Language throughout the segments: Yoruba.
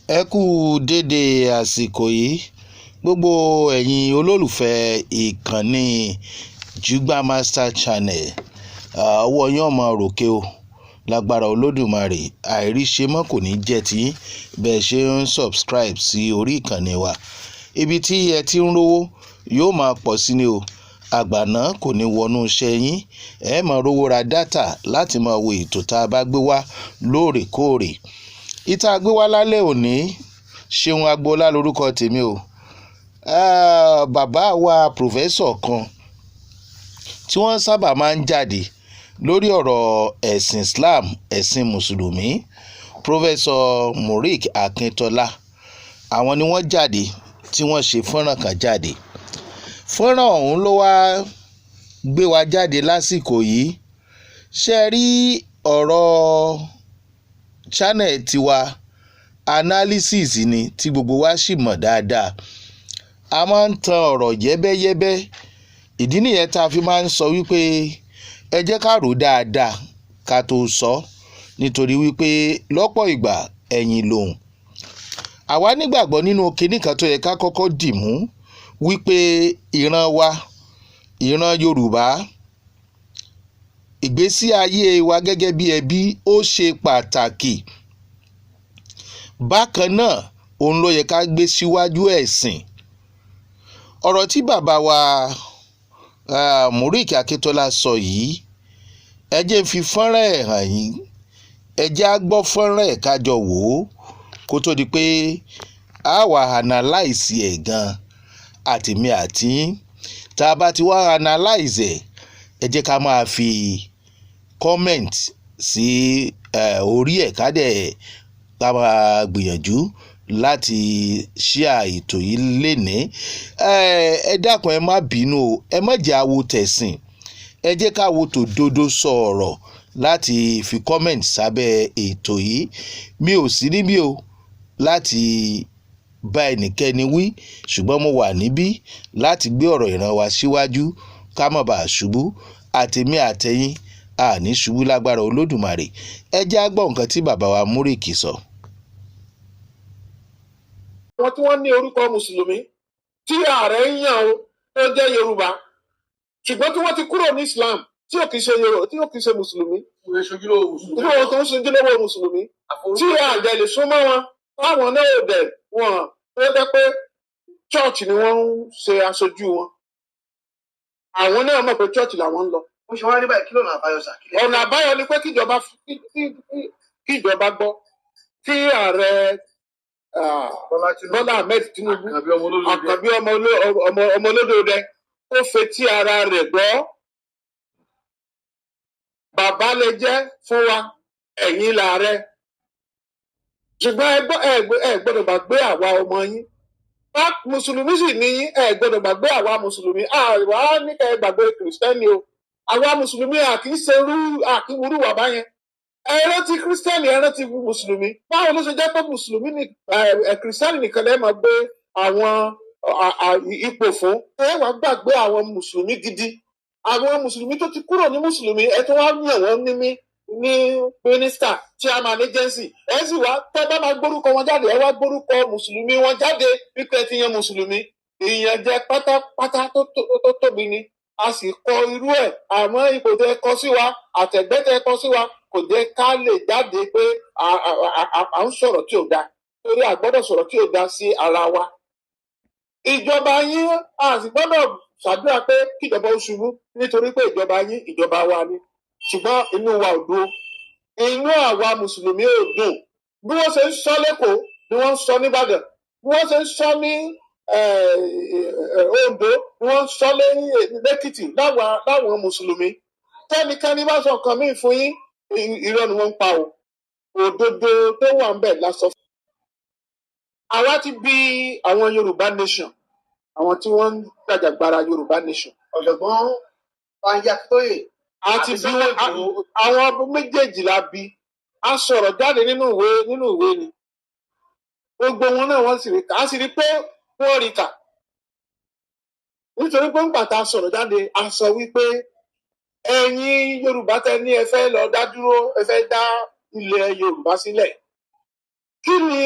Ẹ kú dédé àsìkò yìí gbogbo ẹ̀yin olólùfẹ́ ìkànnì Jugba Master Channel, ọwọ́ yín ó máa ròkè o lágbára Olódùmarè. Àìríṣe mọ́ kò ní jẹ́ tí bẹ́ẹ̀ ṣe ń subscribe sí orí ìkànnì wa. Ibi tí ẹ ti ń rówó yóò máa pọ̀ sí ni o. Àgbàná kò ní wọnú iṣẹ́ yín. Ẹ máa rówó ra dátà láti máa wo ètò tá a bá gbé wá lóòrèkóòrè. Ìta gbé wá lálẹ́ òní, Ṣeun Agboola lórúkọ tèmi o. Bàbá wa pòfẹ́sọ̀ kan tí wọ́n sábà máa ń jáde lórí ọ̀rọ̀ ẹ̀sìn Islam, ẹ̀sìn Mùsùlùmí, pòfẹ́sọ̀ Murik Akíntọ́lá. Àwọn ni wọ́n jáde tí wọ́n ṣe fọ́nrán kan jáde. Fọ́nrán ọ̀hún ló wá gbé wa jáde lásìkò yìí. Ṣé rí ọ̀rọ̀ channel tiwa analysis ni tí gbogbo wa sì mọ̀ dáadáa. A máa ń tan ọ̀rọ̀ yẹ́bẹ́yẹ́bẹ́. Ìdí nìyẹn tá a fi máa ń sọ wípé ẹ jẹ́ ká rò dáadáa ká tó sọ, nítorí wípé lọ́pọ̀ ìgbà ẹ̀yìn lòun. Àwa nígbàgbọ́ nínú kinní kan tó yẹ ká kọ́kọ́ dì mú, wípé ìran wa, ìran Yorùbá, ìgbésí ayé wa gẹ́gẹ́ bí ẹbí ó ṣe pàtàkì. Bákan náà òun ló yẹ ká gbé síwájú ẹ̀sìn. Ọ̀rọ̀ tí bàbá wa Murik Akíntọ́lá sọ yìí, ẹ jẹ́ n fi fọ́nrán ẹ̀ hàn yín. Ẹ jẹ́ á gbọ́ fọ́nrán ẹ̀ ká jọ wò ó kó tó di pé a wà analyse ẹ̀ gan àtèmi àti yín. Tá a bá ti wá analyse ẹ̀, ẹ jẹ́ ká máa fi comment sí orí ẹ̀ ká máa gbìyànjú láti share ètò yìí lénìí. Ẹ dákun ẹ má bínú o, ẹ má jẹ́ àwo tẹ̀sìn, ẹ jẹ́ ká wo tòdodo sọ̀rọ̀ láti fi comment sábẹ́ ètò yìí. Mi ò sí níbí o láti bá ẹnikẹ́ni wí, ṣùgbọ́n mo wà níbí láti gbé ọ̀rọ̀ ìran wa síwájú ká má bàa ṣubú. Àtèmi àtẹ̀yin àní ṣubú lágbára Olódùmarè. Ẹ jẹ́ á gbọ́ nǹkan tí bàbá wa Murik sọ. Àwọn tí wọ́n ní orúkọ mùsùlùmí tí ààrẹ ń yàn ó tó jẹ́ Yorùbá, ṣùgbọ́n tí wọ́n ti kúrò ní Islam tí ò kì í ṣe Yorùbá, tí ò kì í ṣe mùsùlùmí, tí wọ́n tó ń ṣojúlówó mùsùlùmí, tí àjẹ lè súnmọ́ wọn, táwọn náà ò dẹ̀ wọ́n tó jẹ́ pé church ni wọ́n ń ṣe aṣojú wọn. Àwọn náà mọ̀ pé church làwọn ń lọ. Mo ṣe wá rí báyìí, kí lọ́nà àbáyọ sà? Ọ̀nà àbáyọ ni pé kíjọba gbọ́, tí ààrẹ Bọ́lá Ahmed Tinubu, Àkànbí ọmọ olódòdẹ, ó fetí ara rẹ̀ gbọ́. Bàbá lè jẹ́ fún wa, ẹ̀yin làárẹ. Ṣùgbọ́n ẹ gbọ́dọ̀ gbàgbé àwa ọmọ yín. Mùsùlùmí sì ní yín, ẹ gbọ́dọ̀ gbàgbé àwa mùsùlùmí. Àwa ní kẹ́ ẹ gbàgbé kìrìsìtẹ́nì o. Àwa mùsùlùmí àkíwúrú wà báyẹn. Ẹ rántí kírísítẹ́nì, ẹ rántí mùsùlùmí. Báwo ló ṣe jẹ́ pé mùsùlùmí ní kìrìsìtẹ́nì nìkan lẹ́ẹ̀ máa gbé àwọn ipò fún? Ẹ wá gbàgbé àwọn mùsùlùmí gidi. Àwọn mùsùlùmí tó ti kúrò ní mùsùlùmí, ẹ tó wá yàn wọ́n ní mínísítà, chairman agency. Ẹ sì wá tẹ́ bá máa gbórúkọ wọn jáde, ẹ wá gbórúkọ mùsùlùmí wọn jáde wípé ti yan mùsùlùmí. Ìyànjẹ pátápátá tó tóbi ni. A sì kọ irú ẹ̀, àmọ́ ipò tẹ́ kọ sí wa, àtẹ̀gbẹ́ tẹ́ kọ sí wa, kò jẹ́ ká lè jáde pé à ń sọ̀rọ̀ tí ò dáa, torí a gbọ́dọ̀ sọ̀rọ̀ tí ò dáa sí ara wa. Ìjọba yín, a sì gbọ́dọ̀ ṣàdúrà pé kíjọba ó ṣubú, nítorí pé ìjọba yín ìjọba wa ni. Ṣùgbọ́n inú wa ò dùn, inú àwa mùsùlùmí ò dùn. Bí wọ́n ṣe ń sọ lẹ́kọ̀ọ́ ni wọ́n ń sọ nìbàdàn, bí wọ́n ṣe ń sọ ní Oǹdó ni wọ́n ń sọ lẹ́kìtì láwọn mùsùlùmí. Tẹ́nikẹ́ni bá sọ nǹkan míì fún yín, irọ́ ni wọ́n ń pa o. Òdodo tó wà ń bẹ̀ lásọ. Àwa ti bí àwọn Yorùbá nation, àwọn tí wọ́n ń jàjàgbara Yorùbá nation. Ọ̀jọ̀gbọ́n Banji Akíntóyè. Àti bí àwọn méjèèjì la bí. A sọ̀rọ̀ jáde nínú ìwé ni. Gbogbo wọn náà wọ́n sì rí kà. A sì rí pé wọ́n rí kà. Nítorí pé ńgbà tá a sọ̀rọ̀ jáde, a sọ wípé ẹ̀yin Yorùbá tẹ́ ní ẹ fẹ́ lọ dá dúró, ẹ fẹ́ dá ilẹ̀ Yorùbá sílẹ̀. Kí ni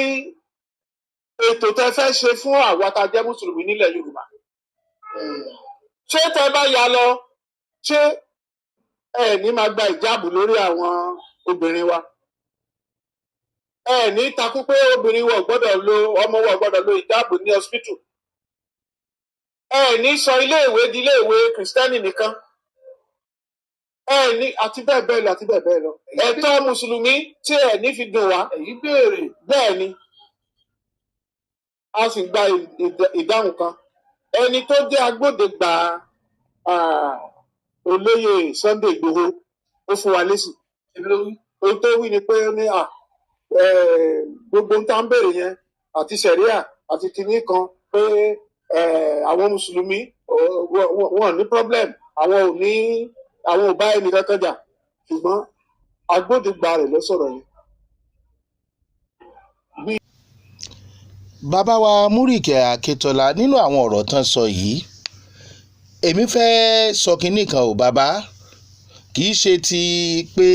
ètò tẹ́ fẹ́ ṣe fún àwa tá a jẹ́ mùsùlùmí nílẹ̀ Yorùbá ṣé tẹ́ bá ya lọ ṣé ẹ ní máa gba ìjáàbù lórí àwọn obìnrin wa ẹ ní takú pé obìnrin wa ò gbọ́dọ̀ lo ọmọ wa ò gbọ́dọ̀ lo ìjáàbù ní hospital ẹ ní sọ iléèwé di iléèwé kìrìsìtẹ́nì nìkan ẹ ní àti bẹ́ẹ̀ bẹ́ẹ̀ lọ àti bẹ́ẹ̀ bẹ́ẹ̀ lọ ẹ̀tọ́ mùsùlùmí tí ẹ ní fi dùn wá èyí béèrè bẹ́ẹ̀ ni a sì gba ìdáhùn kan ẹni tó jẹ́ agbódegbà olóyè Sunday Igboho ó fún wa lésì ohun tó wí ni pé ní gbogbo ń tá ń béèrè yẹn àti sẹ̀ríà àti kinní kan pé àwọn mùsùlùmí wọn ní problem àwọn ò bá ẹnì kankan jà ṣùgbọ́n agbódegbà rẹ̀ ló sọ̀rọ̀ yẹn. bàbá wa Múríkì Akíntọ́lá nínú àwọn ọ̀rọ̀ tán sọ yìí èmi fẹ́ sọ kinní kan ò bàbá kì í ṣe ti pé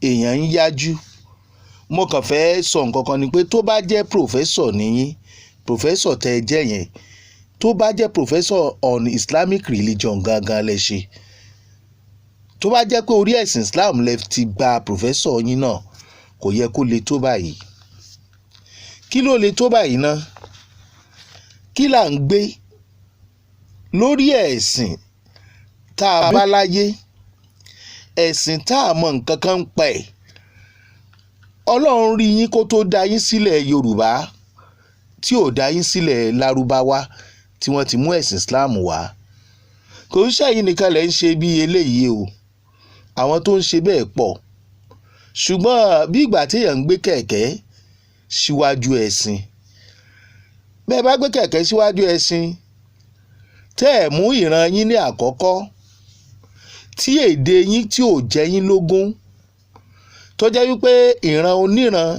èèyàn ń yájú mo kàn fẹ́ sọ nǹkan kan ni pé tó bá jẹ́ pòfẹ́sọ̀ nìyí pòfẹ́sọ̀ tẹ́ ẹ jẹ́ yẹn tó bá jẹ́ pòfẹ́sọ̀ on Islamic religion gangan lẹ ṣe tó bá jẹ́ pé orí ẹ̀sìn Islam lẹ ti gba pòfẹ́sọ̀ yín náà kò yẹ kó le tó báyìí kí ló le tó báyìí ná kí là ń gbé lórí ẹ̀sìn tá a bá láyé ẹ̀sìn tá a mọ nǹkan kan ń pa ẹ̀ Ọlọ́run rí yín kó tó dá yín sílẹ̀ Yorùbá tí ò dá yín sílẹ̀ Lárúbáwá tí wọ́n ti mú ẹ̀sìn Islam wá kò ń ṣẹ̀yìn nìkan lẹ̀ ń ṣe bí eléyìí o àwọn tó ń ṣe bẹ́ẹ̀ pọ̀ ṣùgbọ́n bí ìgbà téèyàn ń gbé kẹ̀kẹ́ síwájú ẹ̀sìn bẹ́ẹ̀ bá gbé kẹ̀kẹ́ síwájú ẹ̀sìn tẹ́ ẹ̀ mú ìran yín ní àkọ́kọ́ tí èdè yín tí ò jẹ́ yín lógún tó jẹ́ wípé ìran oníran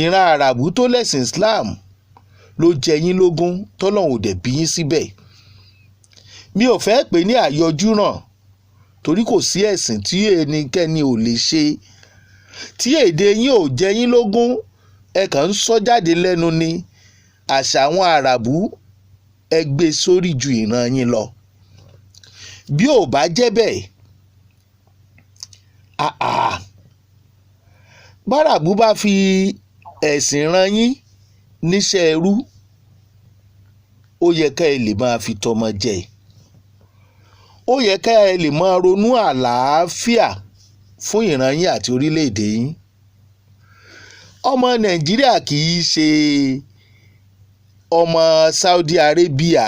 ìran àràbù tó lẹ̀sìn Islam ló jẹ́ yín lógún tọ́lọ́hun ò dẹ̀ bí yín síbẹ̀ mi ò fẹ́ pè ní àyọjúràn torí kò sí ẹ̀sìn tí ẹnikẹ́ni ò lè ṣe tí èdè yín ò jẹ́ yín lógún ẹ kàn ń sọ jáde lẹ́nu ni àṣà àwọn àràbù ẹ gbé sórí ju ìran yín lọ bí ò bá jẹ́ bẹ́ẹ̀ báràbù bá fi ẹ̀sìn ran yín níṣẹ́ ẹrú ó yẹ ká ẹ lè máa fi tọmọ jẹ ó yẹ ká ẹ lè máa ronú àlàáfíà fún ìran yín àti orílẹ̀-èdè yín ọmọ Nàìjíríà kì í ṣe ọmọ Saudi Arabia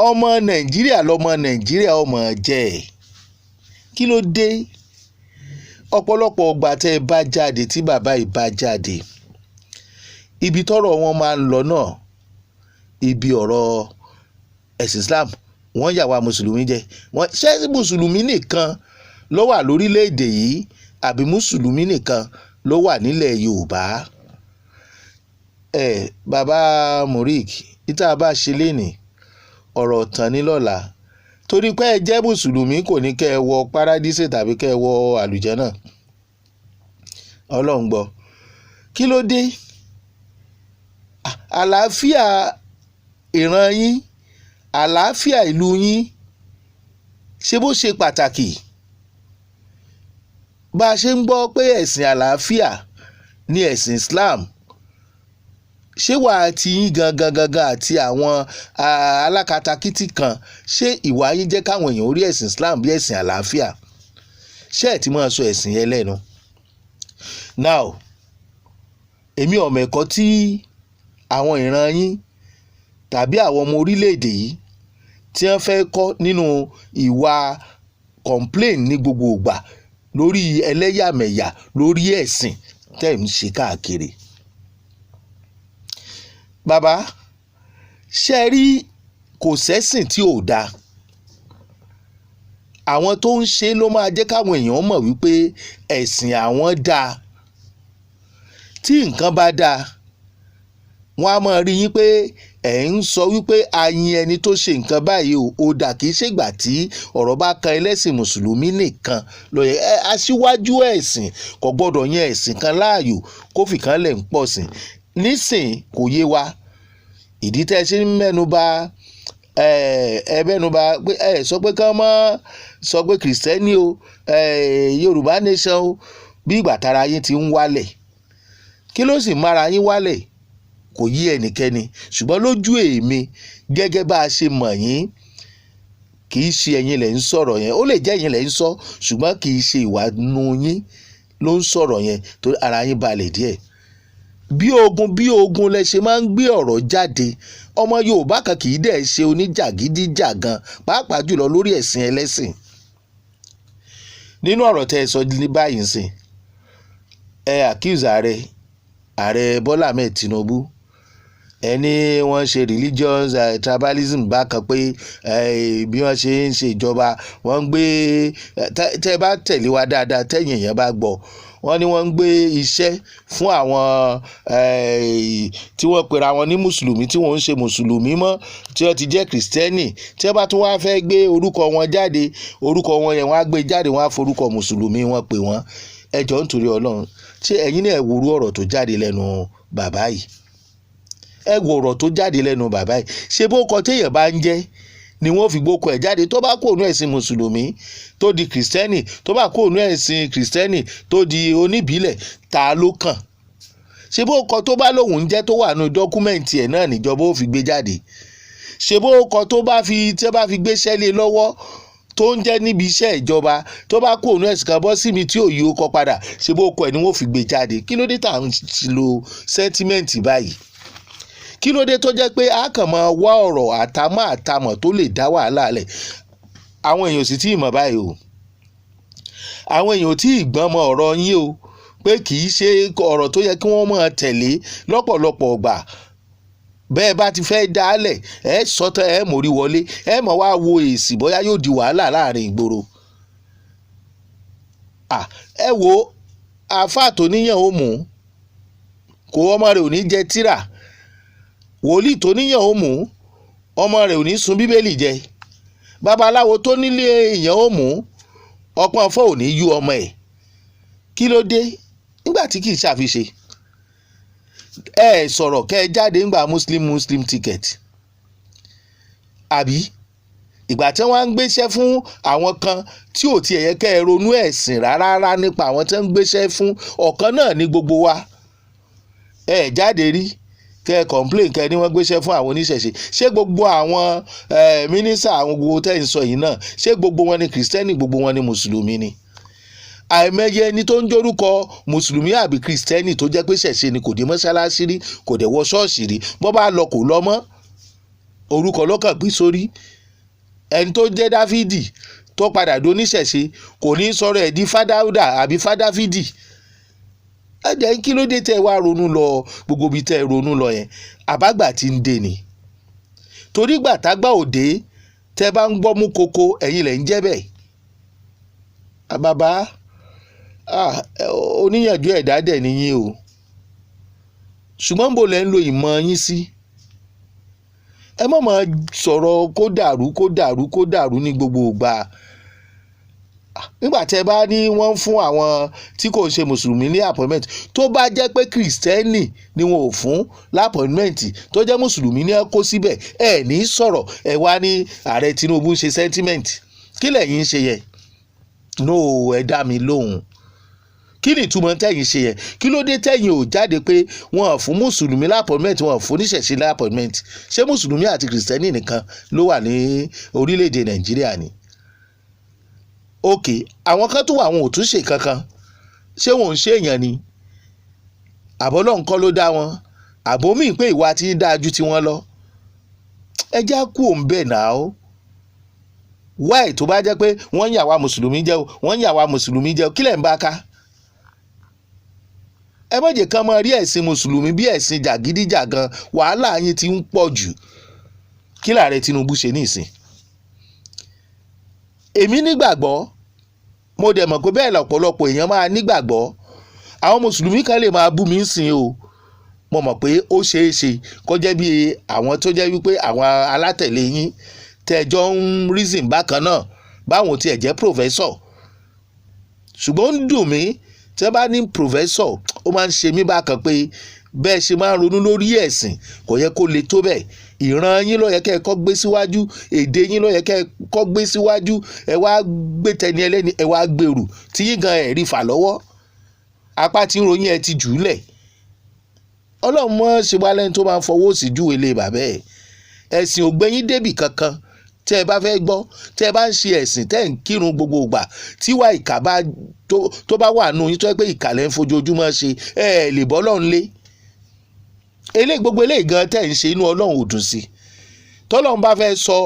ọmọ Nàìjíríà lọmọ Nàìjíríà ọmọ jẹ́ kí ló dé ọ̀pọ̀lọpọ̀ ọgbà tẹ́ ẹ bá jáde tí bàbá yìí bá jáde ibi tọ́rọ̀ wọn máa ń lọ náà ibi ọ̀rọ̀ ẹ̀sìn Islam wọ́n yà wá mùsùlùmí jẹ wọ́n ṣé mùsùlùmí nìkan ló wà lórílẹ̀‐èdè yìí àbí mùsùlùmí nìkan ló wà nílẹ̀ Yorùbá bàbá Múríkì ìta bá ṣe lénìí ọ̀rọ̀ tán ní lọ́la torí pé ẹ jẹ́ mùsùlùmí kò ní kẹ́ ẹ wọ paradíṣe tàbí kẹ́ ẹ wọ àlùjánnà Ọlọ́run gbọ́ kí ló dé àlàáfíà ìran yín àlàáfíà ìlú yín ṣé bó ṣe pàtàkì bá a ṣe ń gbọ́ pé ẹ̀sìn àlàáfíà ní ẹ̀sìn Islam ṣé wàá ti yín gangan àti àwọn alákatakítí kan ṣé ìwà yín jẹ́ káwọn èèyàn orí ẹ̀sìn Islam bí ẹ̀sìn àlàáfíà ṣé ẹ̀ ti máa sọ ẹ̀sìn yẹn lẹ́nu now èmi ọmọ ẹ̀kọ́ tí àwọn ìran yín tàbí àwọn ọmọ orílẹ̀-èdè yìí tí wọ́n fẹ́ kọ́ nínú ìwà complain ní gbogbo ìgbà lórí ẹlẹ́yàmẹ̀yà lórí ẹ̀sìn tẹ́ ń ṣe káàkiri. Bàbá ṣe rí kò sẹ́sìn tí ò dáa àwọn tó ń ṣe ló máa jẹ́ káwọn èèyàn mọ̀ wípé ẹ̀sìn àwọn dáa tí nǹkan bá dáa wọ́n á máa rí yín pé ẹ̀ ń sọ wípé ayin ẹni tó ṣe nǹkan báyìí ó dà kì í ṣègbà tí ọ̀rọ̀ bá kan ẹlẹ́sìn mùsùlùmí nìkan lóye aṣíwájú ẹ̀sìn kò gbọ́dọ̀ yan ẹ̀sìn kan láàyò kó fìkan lẹ̀ ń pọ̀ sí nísìn kò yé wa ìdí tẹ́ ṣe ń mẹ́nuba mẹ́nuba pé sọ pé kán mọ́ sọ pé kìrìsìtẹ́nì o Yorùbá nation o bí ìgbà tára yín ti ń wálẹ̀ kí ló sì mára yín wálẹ̀ kò yí ẹnikẹ́ni ṣùgbọ́n lójú èmi gẹ́gẹ́ bá a ṣe mọ̀ yín kì í ṣe ẹ̀yin lẹ̀ ń sọ̀rọ̀ yẹn ó lè jẹ́ ẹ̀yin lẹ̀ ń sọ ṣùgbọ́n kì í ṣe ìwà nu yín ló ń sọ̀rọ̀ yẹn torí ara yín balẹ̀ díẹ̀ bí ogun lẹ ṣe máa ń gbé ọ̀rọ̀ jáde ọmọ Yorùbá kan kì í dẹ̀ ṣe oníjàgídíjàgan pàápàá jùlọ lórí ẹ̀sìn ẹlẹ́sìn nínú ọ̀rọ̀ tẹ́ ẹ sọ ní báyìí sìn accuse ààrẹ Bọ́lá Ahmed Tinubu ẹni wọ́n ṣe religious tribalism bákan pé bí wọ́n ṣe ń ṣe ìjọba wọ́n ń gbé tẹ́ bá tẹ̀lé wa dáadáa tẹ́yìn èèyàn bá gbọ́ wọ́n ní wọ́n ń gbé iṣẹ́ fún àwọn tí wọ́n pera wọn ní mùsùlùmí tí wọ́n ń ṣe mùsùlùmí mọ́ tí wọ́n ti jẹ́ kìrìsìtẹ́nì tí wọ́n bá tún wá fẹ́ gbé orúkọ wọn jáde orúkọ wọn yẹn wọ́n á gbé jáde wọ́n á forúkọ mùsùlùmí wọn pè wọ́n ẹjọ́ nítorí Ọlọ́run ṣé ẹ̀yin náà wúrú ọ̀rọ̀ tó jáde lẹ́nu bàbá yìí ẹ wo ọ̀rọ̀ tó jáde lẹ́nu bàbá yìí ṣé bó kọ téèyàn bá ń jẹ́ ni wọ́n fi gbókò ẹ̀ jáde tó bá kó ònú ẹ̀sìn mùsùlùmí tó di kìrìsìtẹ́nì tó bá kó ònú ẹ̀sìn kìrìsìtẹ́nì tó di oníbílẹ̀ ta ló kàn ṣé bó kọ tó bá lóun ń jẹ́ tó wà nù dọ́kúmẹ̀ntì ẹ̀ náà níjọba ó fi gbé jáde ṣé bó kọ tó bá fi gbéṣẹ́ lé lọ́wọ́ tó ń jẹ́ níbi iṣẹ́ ìjọba tó bá kó ònú ẹ̀sìn kan bọ́ sí mi tí ò yí ó kọ padà ṣé bó kọ ẹ̀ ni wọ́n fi gbé jáde kí ló dé tá à ń lo sẹ́ńtímẹ́ǹtì báyìí kí ló dé tó jẹ́ pé a kàn máa wá ọ̀rọ̀ àtàmọ̀ tó lè dá wàhálà lẹ̀ àwọn èèyàn sì tí ì mọ̀ báyìí o àwọn èèyàn tí ì gbọ́n mọ ọ̀rọ̀ yín o pé kì í ṣe ọ̀rọ̀ tó yẹ kí wọ́n máa tẹ̀lé lọ́pọ̀lọpọ̀ ọgbà bẹ́ẹ̀ bá ti fẹ́ dálẹ̀ ẹ sọ́tọ̀ ẹ mórí wọlé ẹ mọ̀ wá wo èsì bóyá yóò di wàhálà láàrin ìgboro ẹ wo àáfàá tó níyàn ó mú kó ọmọ rẹ̀ ò ní jẹ tírà wòlíì tó níyàn ó mú ọmọ rẹ̀ ò ní sun bíbélì jẹ babaláwo tó nílé èèyàn ó mú ọpọ́n fọ́ ò ní yú ọmọ ẹ̀ kí ló dé nígbà tí kì í ṣàfiṣe ẹ sọ̀rọ̀ kẹ́ ẹ jáde ńgbà muslim ticket àbí ìgbà tí wọ́n ń gbéṣẹ́ fún àwọn kan tí ò tiẹ̀ yẹ kẹ́ ẹ ronú ẹ̀sìn rárá nípa àwọn tí wọ́n ń gbéṣẹ́ fún ọ̀kan náà ní gbogbo wa ẹ jáde rí kẹ́ ẹ complain kẹ́ ẹ ní wọ́n gbéṣẹ́ fún àwọn oníṣẹ̀ṣe ṣé gbogbo àwọn mínísà àwọn gbogbo tẹ́ ń sọ yìí náà ṣé gbogbo wọn ni kìrìsìtẹ́nì gbogbo wọn ni mùsùlùmí ni àìmọye ẹni tó ń jórúkọ mùsùlùmí àbí kìrìsìtẹ́nì tó jẹ́ pé ṣẹ̀ṣe ni kò dé mọ́ṣáláṣí rí kò dẹ̀ wọ ṣọ́ọ̀ṣì rí bọ́ bá lọ kò lọ mọ́ orúkọ lọ́kàn gbé sórí ẹni tó jẹ́ dáfídì tó padà doníṣẹ̀ṣe kò ní sọ̀rọ̀ ẹ̀ di fádáúdà àbí fádáfídì ẹ̀jẹ̀ kí ló dé tẹ́ ẹ wá ronú lọ gbogbo ibi tẹ́ ẹ ronú lọ yẹn àbágbà tí ń dé ni torí gbà tágbà òde tẹ́ bá ń gbọ́ mú koko ẹ̀yin lẹ̀ ń jẹ́ bẹ́ẹ̀ bàbá oníyànjú ẹ̀dá dẹ̀ níyìn o ṣùgbọ́n bó lẹ́ ń lo ìmọ̀ yín sí ẹ má máa sọ̀rọ̀ kó dàrú ní gbogbo ìgbà nígbà tẹ́ bá ní wọ́n fún àwọn tí kò ṣe mùsùlùmí ní appointment tó bá jẹ́ pé kìrìsìtẹ́nì ni wọn ò fún lápọ̀ìmẹ́ǹtì tó jẹ́ mùsùlùmí ní kó síbẹ̀ ẹ ní sọ̀rọ̀ ẹ wá ní ààrẹ Tinubu ṣe sentiment kí lẹ̀yin ṣe yẹ no ẹ dá mi lóhùn kí ni ìtumọ̀ tẹ̀yin ṣe yẹ kí ló dé tẹ̀yin ò jáde pé wọn ò fún mùsùlùmí lápọ̀ìmẹ́ǹtì wọn ò fún oníṣẹ̀ṣe lápọ̀ìmẹ́ǹtì ṣé mùsùlùmí àti kìrìsìtẹ́nì nìkan ló wà ní orílẹ̀-èdè Nàìjíríà ni ok àwọn kan tó wà àwọn ò tún ṣe kankan ṣé wọn ò ń ṣe èèyàn ni àbọ́lọ́ nǹkan ló dá wọn àbómì pé ìwà tí ń dáa ju tiwọn lọ ẹ já kú òun bẹ́ẹ̀ náà ó wáì tó bá jẹ́ pé wọ́n ń yà wá mùsùlùmí jẹ́ o wọ́n ń yà wá mùsùlùmí jẹ́ o kí lẹ̀ ń bá ká ẹ má jẹ́ kán máa rí ẹ̀sìn mùsùlùmí bí ẹ̀sìn jàgídíjàgan wàhálà yín ti ń pọ̀ jù kí làárẹ̀ Tinubu ṣe ní ìsìn èmi nígbàgbọ́ mo dẹ̀ mọ̀ pé bẹ́ẹ̀ lọ́pọ̀lọpọ̀ èèyàn máa nígbàgbọ́ àwọn mùsùlùmí kan lè máa bú mi ń sìn o mo mọ̀ pé ó ṣeé ṣe kó jẹ́ bí àwọn tó jẹ́ wípé àwọn alátẹ̀lé yín tẹ́jọ́ ń reason bákan náà báwọn tiẹ̀ jẹ́ professor ṣùgbọ́n ó ń dùn mí tí wọ́n bá ní professor ó máa ń ṣe mí bákan pé bẹ́ẹ̀ ṣe máa ń ronú lórí ẹ̀sìn kò yẹ kó le tó bẹ́ẹ̀. Ìran yín ló yẹ kẹ́ ẹ kọ́ gbé síwájú, èdè yín ló yẹ kẹ́ ẹ kọ́ gbé síwájú, ẹ wá gbé tẹni ẹlẹ́ni, ẹ wá gbèrú tí yín gan ẹ̀rí fà lọ́wọ́, apá tí ń ròyìn ẹ ti jù ú lẹ̀. Ọlọ́run mọ́ ṣe wá lẹ́ni tó máa ń fọwọ́ sí júwe lé bàbá ẹ̀. Ẹ̀sìn ò gbẹ́yìn débì kankan. Tẹ́ ẹ bá fẹ́ gbọ́, tẹ́ ẹ bá ń ṣe ẹ̀sìn tẹ́ ẹ ń kírun gbogbo ìgbà tíwà ìkà tó bá wà nù yín tó yẹ pé ìkà lẹ́ ń fojoojúmọ́ ṣe ẹ lè bọ́ Ọlọ́run lé. Gbogbo eléyìí gan tẹ́ ẹ ń ṣe inú Ọlọ́run ò dùn sí. Tọ́lọ́run bá fẹ́ sọ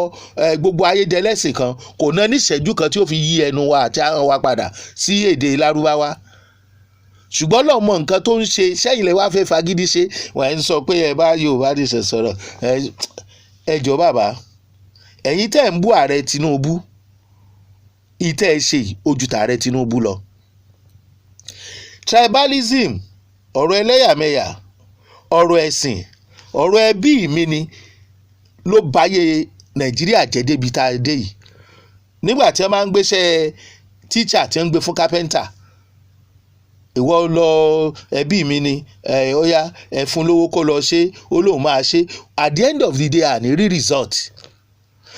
gbogbo ayédẹlẹ́sìn kan kò ná ní ìṣẹ́jú kan tí ó fi yí ẹnu wa àti ahọ́n wa padà sí èdè Lárúbáwá. Ṣùgbọ́n Ọlọ́run mọ nǹkan tó ń ṣe, sẹ́yìn lẹ wá fẹ́ fagídí ṣe wọ́n ń sọ pé ẹ bá Yorùbá ní sọ̀rọ̀ ẹ jọ bàbá ẹ̀yin tẹ́ ń bú ààrẹ Tinubu ìtẹ́ ẹ ṣe ojú tààrẹ Tinubu lọ. Tribalism, ọ̀rọ̀ ẹlẹ́yàmẹ̀yà, ọ̀rọ̀ ẹ̀sìn, ọ̀rọ̀ ẹbí mi ni ló báyé Nàìjíríà jẹ́ débi tá a dé yìí. Nígbà tí wọ́n máa ń gbéṣẹ́ tíṣà tí wọ́n ń gbé fún kápẹ́ńtà, ìwọ lọ ẹbí mi ni ó yá ẹ fún lówó kó lọ ṣe ó lóun máa ṣe, at the end of the day àní rí result.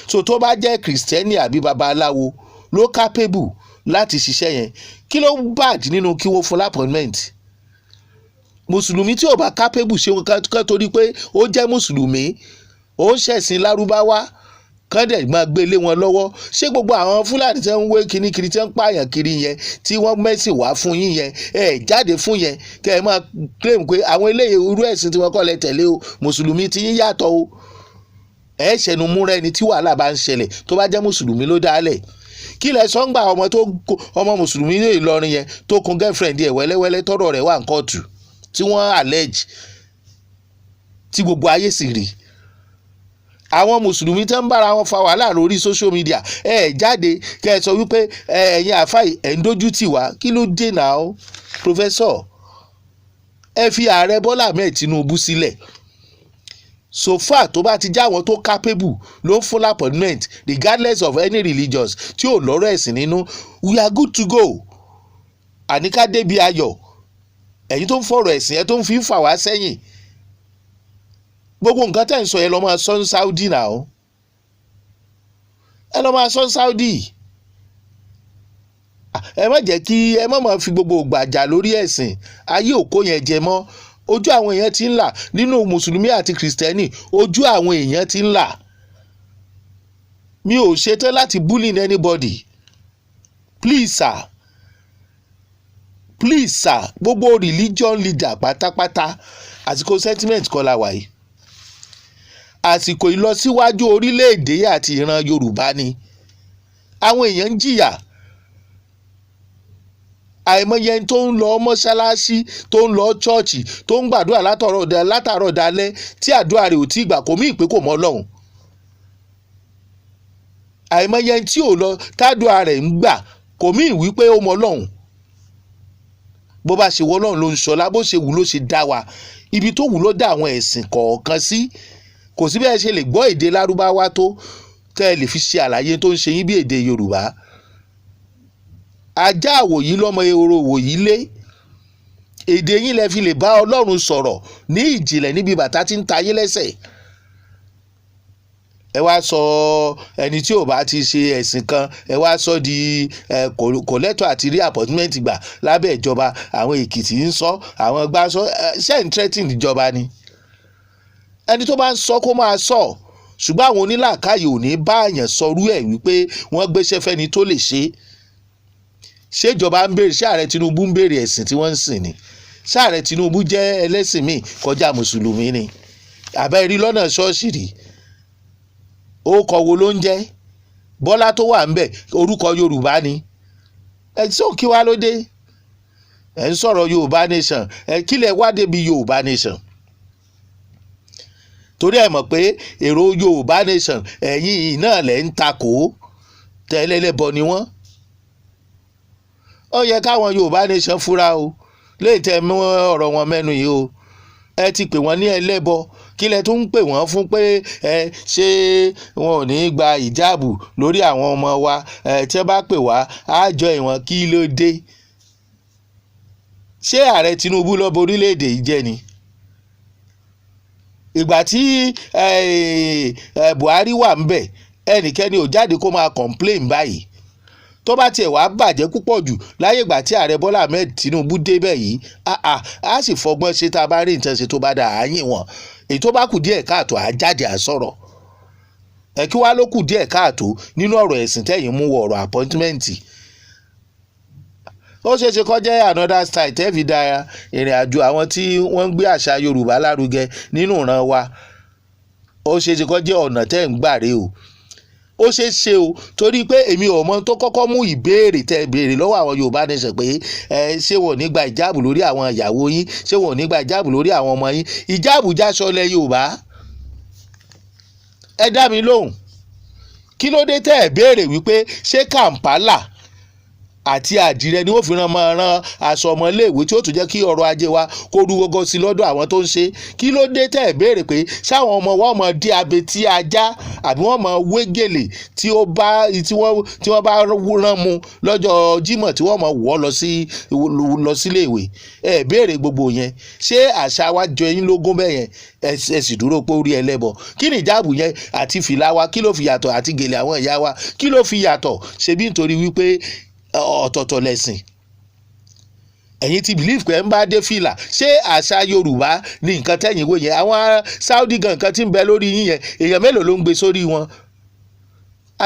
So tó bá jẹ́ kìrìsìtẹ́nì àbí babaláwo ló capable láti ṣiṣẹ́ yẹn, kí ló bad nínú kí wọ́n fún appointment? Mùsùlùmí tí ò bá capable ṣe kan torí pé ó jẹ́ mùsùlùmí ó ń ṣẹ̀sìn Lárúbáwá kán dẹ̀ máa gbé lé wọn lọ́wọ́. Ṣé gbogbo àwọn Fúlàní tí wọ́n ń wé kíní kiri tí wọ́n ń pààyàn kiri yẹn tí wọ́n mẹ́sìn wá fún yín yẹn ẹ jáde fún yẹn kẹ́ ẹ máa claim pé àwọn eléyìí irú ẹ̀sìn tí wọ́n kọ́ lẹ tẹ̀lé o, mùsùlùmí tí yín yàtọ̀ o. Ẹ ṣẹnu múra ẹni tí wàhálà bá ń ṣẹlẹ̀ tó bá jẹ́ mùsùlùmí ló dálẹ̀. Kí lẹ sọ ń gba ọmọ mùsùlùmí ní Ìlọrin yẹn tó kun girlfriend ẹ̀ wẹ́lẹ́wẹ́lẹ́ tọ́rọ̀ rẹ̀ wà ń kóòtù tí wọ́n allege tí gbogbo ayé sì rí. Àwọn mùsùlùmí tẹ́ ń bára wọn fa wàhálà lórí social media ẹ jáde kẹ́ ẹ sọ wípé ẹ̀yin àfáì ẹ̀ ń dojú tì wá. Kí ló dé náà professor? Ẹ fi ààrẹ Bọ́lá Ahmed Tinubu sílẹ̀. So far tó bá ti já àwọn tó capable ló ń fún appointment regardless of any religions tí ò lọ́rọ̀ ẹ̀sìn nínú, we are good to go. Àníká débi ayọ̀ ẹ̀yin tó ń fọ̀rọ̀ ẹ̀sìn ẹ̀ tó ń fi ń fà wá sẹ́yìn. Gbogbo nǹkan tẹ́ ń sọ ẹ lọ́ máa sọ ní Saudi náà, ẹ lọ́ máa sọ ní Saudi. Ẹ má jẹ́ kí ẹ má máa fi gbogbo gbàjà lórí ẹ̀sìn, ayé òkó yẹn jẹ mọ́. Ojú àwọn èèyàn ti ń là nínú mùsùlùmí àti kìrìsìtẹ́nì, ojú àwọn èèyàn ti ń là. Mi ò ṣetán láti bully anybody, please sir, gbogbo religion leader pátápátá àsìkò sentiment kọ́ la wà yìí. Àsìkò ìlọsíwájú orílẹ̀-èdè àti ìran Yorùbá ni. Àwọn èèyàn ń jìyà. Àìmọye tó ń lọ mọ́ṣáláṣí, tó ń lọ chọ́ọ̀chì, tó ń gbàdúrà látàárọ̀ dalẹ́ tí àdúrà rẹ̀ ò tí gbà kò mí ìpè kò mọ́ Ọlọ́run. Àìmọye tí ò lọ tádùá rẹ̀ ń gbà kò mí wípé ó mọ́ Ọlọ́run. Bó bá ṣe wọ Ọlọ́run ló ń ṣọlá, bó ṣe wù ló ṣe dá wa, ibi tó wù ló dá àwọn ẹ̀sìn kọ̀ọ̀kan sí. Kò sí bẹ́ẹ̀ ṣe lè gbọ́ èdè Lárúbáwá tó tẹ́ ẹ lè fi ṣe àlàyé tó ń ṣe yín bí èdè Yorùbá. Ajá àwòyí lọ́mọ ehoro wòyí lé. Èdè yín lẹ fi lè bá Ọlọ́run sọ̀rọ̀ ní ìjìnlẹ̀ níbi bàtà tí ń ta yín lẹ́sẹ̀. Ẹ wá sọ ẹni tí ò bá ti ṣe ẹ̀sìn kan ẹ wá sọ di kò lẹ́tọ̀ àti rí appointment gbà lábẹ́ ìjọba. Àwọn Èkìtì ń sọ, àwọn gbá sọ, ṣé ń threatening ìjọba ni? Ẹni tó bá ń sọ kó máa sọ, ṣùgbọ́n àwọn onílàákàyè ò ní bá àyàn sọrú ẹ̀ wípé wọ́n gbéṣẹ́ fẹ́ni tó lè ṣe. Ṣé ìjọba ń béèrè, ṣé ààrẹ Tinubu ń béèrè ẹ̀sìn tí wọ́n ń sìn ni? Ṣé ààrẹ Tinubu jẹ́ ẹlẹ́sìn míì kọjá mùsùlùmí ni? Àbẹ́ rí lọ́nà ṣọ́ọ̀ṣì rí? Orúkọ wo ló ń jẹ́? Bọ́lá tó wà ń bẹ̀ orúkọ Yorùbá ni. Ẹ tí ò kí wá ló dé? Ẹ ń sọ̀rọ̀ Yorùbá nation, ẹ kí lẹ wá débi Yorùbá nation? Torí ẹ mọ̀ pé èrò Yorùbá nation ẹ̀yin náà lẹ̀ ń takò, tẹ́lẹ̀lẹ́bọ ni wọ́n. Ó yẹ káwọn Yorùbá nation fura o, léè tẹ́ mú ọ̀rọ̀ wọn mẹ́nu yìí o. Ẹ ti pè wọ́n ní ẹlẹ́bọ, kí lẹ tún ń pè wọ́n fún pé ṣé wọn ò ní gba ìjáàbù lórí àwọn ọmọ wa? Tí wọ́n bá pè wá á jọ ìwọ̀n, kí ló dé? ṣé ààrẹ Tinubu ló ba orílẹ̀-èdè yìí jẹ́ ni? Ìgbà tí Buhari wà ń bẹ̀ ẹnikẹ́ni ò jáde kó máa complain báyìí. Tó bá tiẹ̀ wá bàjẹ́ púpọ̀ jù láyé ìgbà tí ààrẹ Bọ́lá Ahmed Tinubu débẹ̀ yìí á sì fọgbọ́n ṣe tá a bá rí nǹkan ṣe tó bá dà á yìn wọ́n. Èyí tó bá kù díẹ̀ káàtó á jáde á sọ̀rọ̀. Kí wá ló kù díẹ̀ káàtó nínú ọ̀rọ̀ ẹ̀sìn tẹ́yìn mú wọ ọ̀rọ̀ appointment. Ó ṣeé ṣe kó jẹ́ another style tẹ́ fi da ìrìn àjò àwọn tí wọ́n ń gbé àṣà Yorùbá lárugẹ nínú ìran wa. Ó ṣeé ṣe kó jẹ́ ọ̀nà tẹ́ ń gbà rè o. Ó ṣeé ṣe o torí pé èmi ò mọ tó kọ́kọ́ mú ìbéèrè tẹ́ béèrè lọ́wọ́ àwọn Yorùbá nation pé ṣé wọn ò ní gba ìjáàbù lórí àwọn ìyàwó yín, ṣé wọn ò ní gba ìjáàbù lórí àwọn ọmọ yín. Ìjáàbù jáṣọ lẹ Yorùbá. Ẹ dá mi lóhùn. Kí ló dé tẹ́ ẹ béèrè wípé ṣé Kampala àti àdìrẹ ni ó fi máa rán aṣọ ọmọléèwé tí ó tún jẹ́ kí ọrọ̀ ajé wa kó rú gọ́gọ́ sí lọ́dọ̀ àwọn tó ń ṣe? Kí ló dé tẹ́ ẹ béèrè pé ṣáwọn ọmọ wa mọ̀ dí abẹ tí ajá àbí wọ́n mọ̀ wé gèlè tí wọ́n bá rán mu lọ́jọ́ Jímọ̀ tí wọ́n mọ̀ wọ́ lọ sílé ìwé? Ẹ béèrè gbogbo yẹn. Ṣé àṣà wa jọ yín lógún bẹ́ẹ̀ yẹn? Ẹ sì dúró pé ó rí ẹlẹ́bọ. Kí ni ìjáàbù yẹn àti fìlà wa kí ló fi yàtọ̀ àti gèlè àwọn ìyá wa kí ló fi yàtọ̀? Ṣebí nítorí wípé ọ̀tọ̀ọ̀tọ̀ lẹ̀sìn. Ẹ̀yin ti believe pé ń bá dé fìlà ṣé àṣà Yorùbá ní nǹkan tẹ̀yìn wò yẹn? Àwọn Saudi gan nǹkan tí ń bẹ lórí yín yẹn èèyàn mélòó ló ń gbé sórí wọn?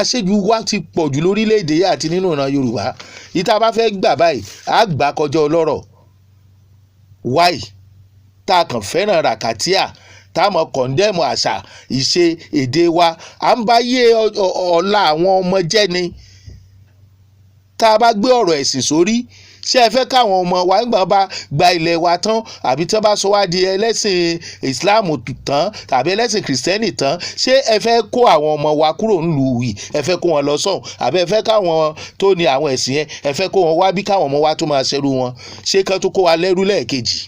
Àṣejù wa ti pọ̀ jù lórílẹ̀‐èdè yìí àti nínú ìran Yorùbá. Ìta bá fẹ́ gbà báyìí á gbà kọjá ọlọ́rọ̀. Why? Tá a kàn fẹ́ràn ràkàtíà tá a mọ̀ kọ̀ndẹ́mù àṣà ìṣe èdè wa. À ń bá yé ọ̀la àwọn ọmọ jẹ́ ni. Tá a bá gbé ọ̀rọ̀ ẹ̀sìn sórí ṣé ẹ fẹ́ káwọn ọmọ wa nígbà bá gba ilẹ̀ wa tán àbí tí wọ́n bá sọ wá di ẹlẹ́sìn Islam tán tàbí ẹlẹ́sìn Kìrìsìtẹ́nì tán ṣé ẹ fẹ́ kó àwọn ọmọ wa kúrò nílùú yìí? Ẹ fẹ́ kó wọn lọ sọ́hùn àbí ẹ fẹ́ káwọn tó ní àwọn ẹ̀sìn yẹn ẹ fẹ́ kó wọn wá bí káwọn ọmọ wa tó máa ṣerú wọn? Ṣé kán tó kó wa lẹ́rú lẹ́ẹ̀kejì?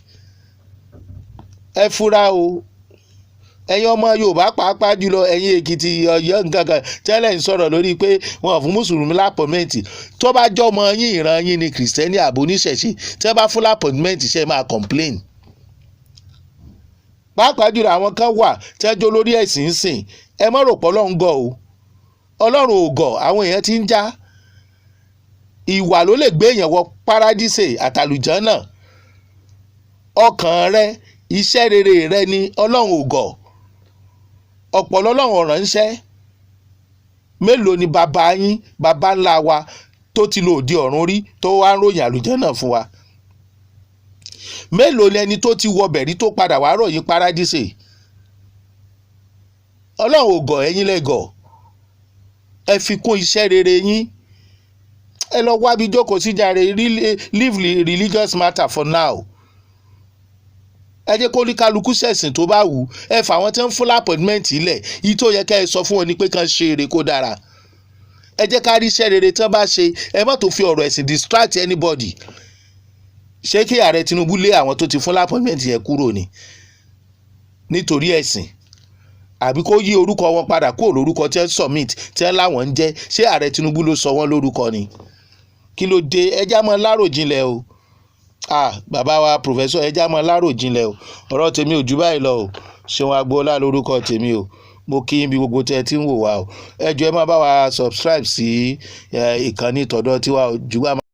Ẹ fura o. Ẹ̀yin ọmọ Yorùbá pàápàá jùlọ ẹ̀yin Èkìtì Ọ̀yọ́ nǹkankan tẹ́lẹ̀ ń sọ̀rọ̀ lórí pé wọn fún mùsùlùmí lápọ̀mẹ́ǹtì. Tó bá jọmọ yín ìran yín ni Kìrìsìtẹ́nì àbò oníṣẹ̀ṣe tí wọ́n bá fún lápọ̀mẹ́ǹtì ṣe máa complain. Pàápàá jùlọ àwọn kan wà tẹ́jọ́ lórí ẹ̀sìn sìn. Ẹ má rò pé Ọlọ́run gọ̀ o. Ọlọ́run ò gọ̀, àwọn èèyàn ti ń já. Ìwà ló lè gbé èèyàn wọ paradíṣe àtàlùjànnà. Ọkàn rẹ iṣẹ́ rere rẹ ni Ọlọ́run ò gọ̀. Ọ̀pọ̀ lọ́lọ́run ránṣẹ́. Mélòó ni bàbá yín bàbá ńlá wa tó ti lò òde ọ̀run rí tó wá ń ròyìn àlùjànnà fún wa? Mélòó ni ẹni tó ti wọ bẹ̀rí tó padà wá ròyìn paradíṣe? Ọlọ́run ò gọ̀, ẹ̀yin lẹ gọ̀. Ẹ fi kún iṣẹ́ rere yín. Ẹ lọ wábi jókòó sí jàre. Leave religious matter for now. Ẹ jẹ́ kó ní kálukú ṣẹ̀sìn tó bá wù. Ẹ fà wọ́n tí ń fún lápọ̀tmẹ́ǹtì ilẹ̀ yìí tó yẹ ká ẹ sọ fún wọn ni pé kán ṣe eré kó dára. Ẹ jẹ́ ká rí iṣẹ́ rere tí wọ́n bá ṣe. Ẹ má tó fi ọ̀rọ̀ ẹ̀sìn distract anybody. Ṣé kí ààrẹ Tinubu lé àwọn tó ti fún lápọ̀tmẹ́ǹtì yẹn kúrò ni nítorí ẹ̀sìn? Àbí kó yí orúkọ wọn padà kúrò lórúkọ tí wọ́n submit tí wọ́n láwọn ń jẹ́? Ṣé ààrẹ Tinubu ló sọ wọ́n lórúkọ ni? Kí ló dé? Ẹ já mọ́ láròjinlẹ̀ o. Bàbá wa Professor ẹ já mọ́ láròjinlẹ̀ o. Ọ̀rọ̀ tèmi ò jù báyìí lọ o. Ṣeun Agboola lórúkọ tèmi o. Mo kí yín bí gbogbo tẹ́ ẹ ti ń wò wá o. Ẹ jọ̀ọ́ ẹ má bá wa subscribe sí ìkànnì tọ̀dọ̀ tiwa o.